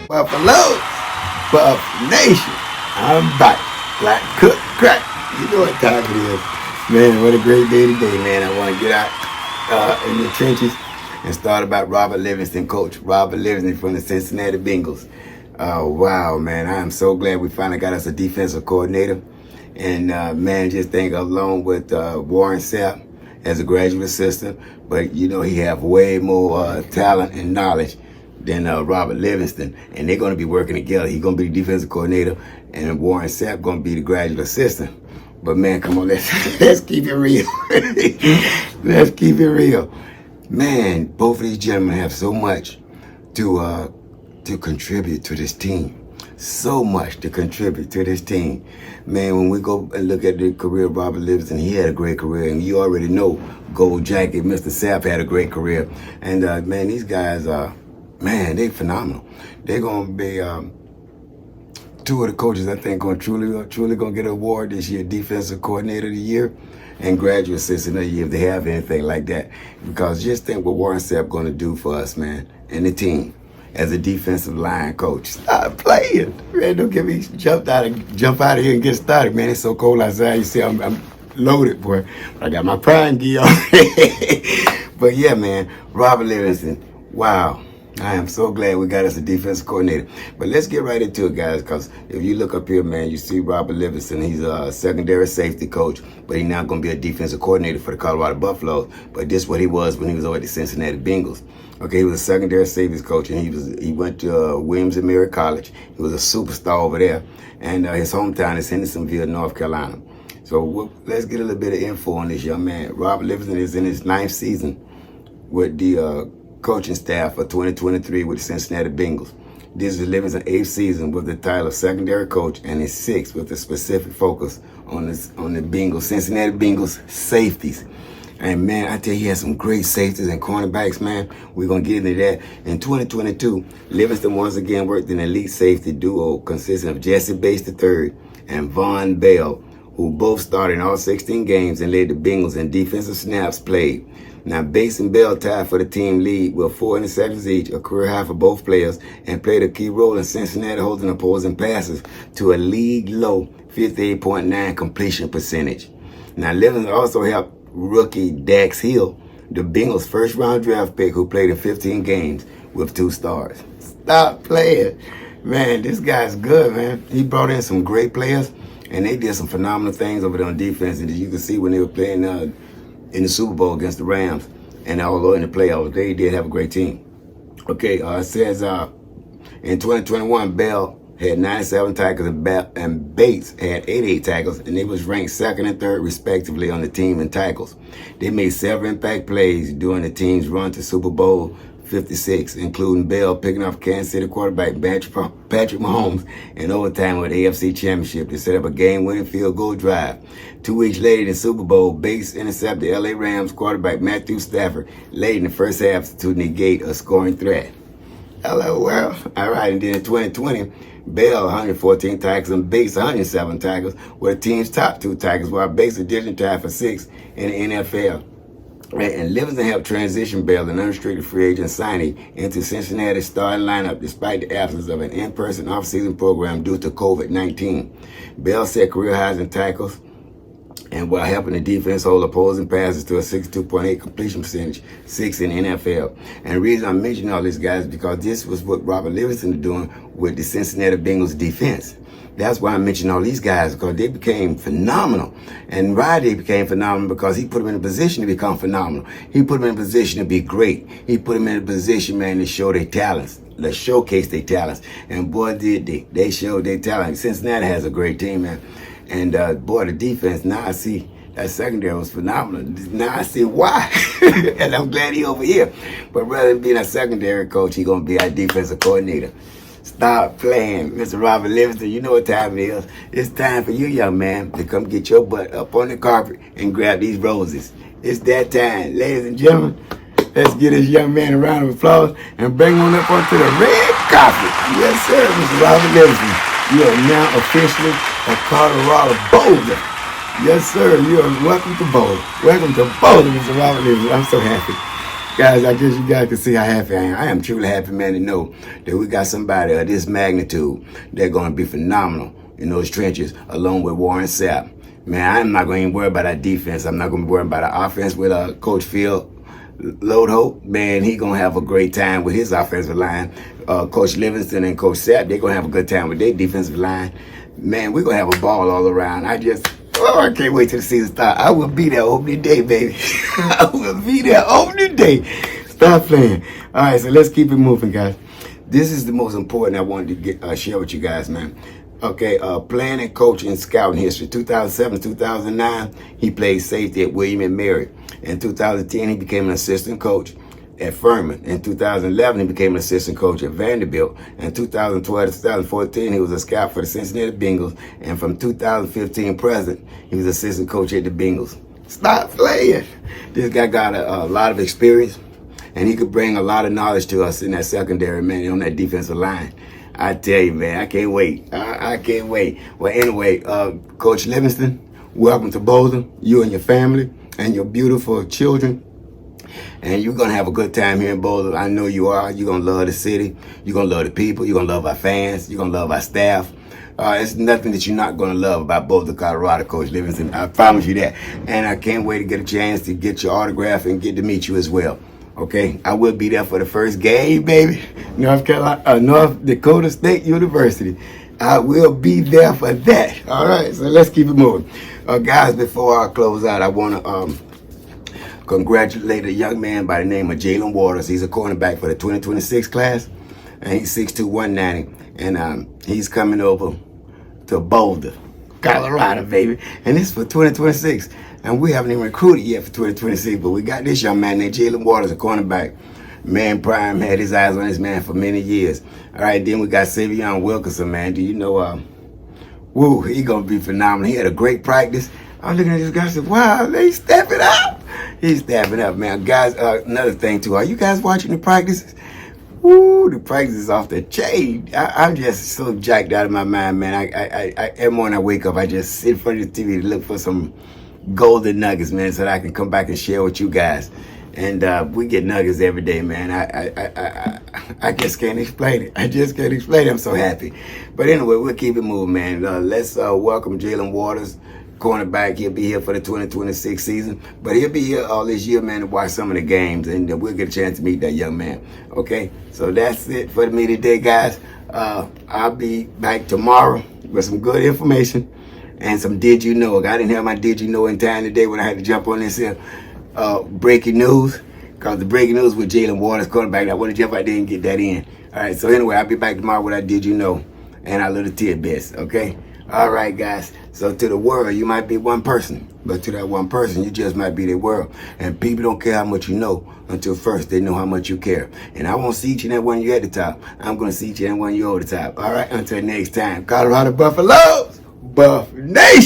Buffalo, Buff Nation. I'm back. Black Cook Crack. You know what time it is. Man, what a great day today, man. I want to get out in the trenches and start about Robert Livingston, Coach Robert Livingston from the Cincinnati Bengals. Wow, man. I am so glad we finally got us a defensive coordinator. And, man, just think along with Warren Sapp as a graduate assistant, but, you know, he have way more talent and knowledge than Robert Livingston, and they're going to be working together. He's going to be the defensive coordinator, and Warren Sapp going to be the graduate assistant. But man, come on, let's keep it real. Let's keep it real, man. Both of these gentlemen have so much to contribute to this team. So much to contribute to this team, man. When we go and look at the career of Robert Livingston, he had a great career, and you already know Gold Jacket, Mr. Sapp had a great career, and man, these guys are. Man, they phenomenal. They're gonna be two of the coaches I think gonna truly gonna get an award this year: defensive coordinator of the year and graduate assistant of the year, if they have anything like that. Because just think what Warren Sapp gonna do for us, man, and the team as a defensive line coach. Stop playing, man. Don't get me jump out of here and get started, man. It's so cold outside. You see, I'm loaded, boy. I got my prime gear on. But yeah, man, Robert Livingston. Wow. I am so glad we got us a defensive coordinator. But let's get right into it, guys, because if you look up here, man, you see Robert Livingston. He's a secondary safety coach, but he's now going to be a defensive coordinator for the Colorado Buffaloes. But this is what he was when he was over at the Cincinnati Bengals. Okay, he was a secondary safety coach, and he went to Williams and Mary College. He was a superstar over there. And his hometown is Hendersonville, North Carolina. So let's get a little bit of info on this young man. Robert Livingston is in his 9th season with the coaching staff for 2023 with the Cincinnati Bengals. This is Livingston's 8th season with the title of secondary coach, and his 6th with a specific focus on the Bengals, Cincinnati Bengals safeties. And man, I tell you, he has some great safeties and cornerbacks, man. We're going to get into that. In 2022, Livingston once again worked an elite safety duo consisting of Jesse Bates III and Von Bell, who both started in all 16 games and led the Bengals in defensive snaps played. Now, Bates and Bell tied for the team lead with 4 interceptions each, a career high for both players, and played a key role in Cincinnati holding opposing passes to a league-low 58.9 completion percentage. Now, Livingston also helped rookie Dax Hill, the Bengals' first-round draft pick, who played in 15 games with 2 stars. Stop playing. Man, this guy's good, man. He brought in some great players, and they did some phenomenal things over there on defense. And as you can see when they were playing in the Super Bowl against the Rams, and although in the playoffs, they did have a great team. Okay, it says in 2021, Bell had 97 tackles and Bates had 88 tackles, and they was ranked 2nd and 3rd respectively on the team in tackles. They made several impact plays during the team's run to Super Bowl 56, including Bell picking off Kansas City quarterback Patrick Mahomes in overtime with the AFC Championship to set up a game-winning field goal drive. 2 weeks later in the Super Bowl, Bates intercepted LA Rams quarterback Matthew Stafford late in the first half to negate a scoring threat. Hello, world. All right, and then in 2020, Bell 114 tackles and Bates 107 tackles were the team's top 2 tackles, while Bates additionally tied for 6th in the NFL. And Livingston helped transition Bell, an unrestricted free agent signee, into Cincinnati's starting lineup despite the absence of an in-person offseason program due to COVID-19. Bell set career highs in tackles, and while helping the defense hold opposing passes to a 62.8 completion percentage, 6th in the NFL. And the reason I'm mentioning all these guys is because this was what Robert Livingston was doing with the Cincinnati Bengals defense. That's why I mentioned all these guys, because they became phenomenal. And why they became phenomenal? Because he put them in a position to become phenomenal. He put them in a position to be great. He put them in a position, man, to show their talents, to showcase their talents. And boy, did they. They showed their talent. Cincinnati has a great team, man. And boy, the defense, now I see that secondary was phenomenal. Now I see why. And I'm glad he over here. But rather than being a secondary coach, he's going to be our defensive coordinator. Stop playing, Mr. Robert Livingston. You know what time it is. It's time for you, young man, to come get your butt up on the carpet and grab these roses. It's that time. Ladies and gentlemen, let's give this young man a round of applause and bring him up onto the red carpet. Yes, sir, Mr. Robert Livingston. You are now officially a Colorado Boulder. Yes, sir. You are welcome to Boulder. Welcome to Boulder, Mr. Robert Livingston. I'm so happy. Guys, I guess you guys can see how happy I am. I am truly happy, man, to know that we got somebody of this magnitude that's going to be phenomenal in those trenches, along with Warren Sapp. Man, I'm not going to even worry about our defense. I'm not going to be worried about our offense with Coach Phil Lodeholt. Man, he going to have a great time with his offensive line. Coach Livingston and Coach Sapp, they're going to have a good time with their defensive line. Man, we're going to have a ball all around. I can't wait till the season starts. I will be there opening day, baby. I will be there opening day. Stop playing. All right, so let's keep it moving, guys. This is the most important I wanted to share with you guys, man. Okay, playing and coaching scouting history. 2007, 2009, he played safety at William & Mary. In 2010, he became an assistant coach at Furman. In 2011, he became an assistant coach at Vanderbilt. In 2012 to 2014, he was a scout for the Cincinnati Bengals. And from 2015 present, he was assistant coach at the Bengals. Stop playing. This guy got a lot of experience, and he could bring a lot of knowledge to us in that secondary, man, on that defensive line. I tell you, man, I can't wait. I can't wait. Well, anyway, Coach Livingston, welcome to Boulder, you and your family and your beautiful children. And you're going to have a good time here in Boulder. I know you are. You're going to love the city. You're going to love the people. You're going to love our fans. You're going to love our staff. It's nothing that you're not going to love about Boulder, Colorado, Coach Livingston. I promise you that. And I can't wait to get a chance to get your autograph and get to meet you as well. Okay? I will be there for the first game, baby. North Dakota State University. I will be there for that. All right? So let's keep it moving. Guys, before I close out, I want to congratulate a young man by the name of Jalen Waters. He's a cornerback for the 2026 class, and he's 6'2", 190, and he's coming over to Boulder, Colorado, baby, and this is for 2026, and we haven't even recruited yet for 2026, but we got this young man named Jalen Waters, a cornerback. Man, Prime had his eyes on this man for many years. All right, then we got Savion Wilkerson, man. Do you know, he gonna be phenomenal. He had a great practice. I was looking at this guy and said, wow, they stepping up. He's stepping up, man. Guys, another thing, too. Are you guys watching the practices? Woo, the practice is off the chain. I'm just so jacked out of my mind, man. I every morning I wake up, I just sit in front of the TV to look for some golden nuggets, man, so that I can come back and share with you guys. And we get nuggets every day, man. I just can't explain it. I just can't explain it. I'm so happy. But anyway, we'll keep it moving, man. Let's welcome Jalen Waters, cornerback. He'll be here for the 2026 season, but he'll be here all this year, man, to watch some of the games, and we'll get a chance to meet that young man. Okay, so that's it for me today, guys. I'll be back tomorrow with some good information and some Did You Know. I didn't have my Did You Know in time today when I had to jump on this here breaking news, because the breaking news with Jalen Waters, cornerback, I want to jump out there and get that in. All right, so anyway, I'll be back tomorrow with our Did You Know and our little tidbits, okay? All right, guys. So to the world, you might be one person, but to that one person, you just might be the world. And people don't care how much you know until first they know how much you care. And I won't see each and every one of you at the top. I'm going to see each and every one of you over the top. All right, until next time. Colorado Buffaloes, Buff Nation.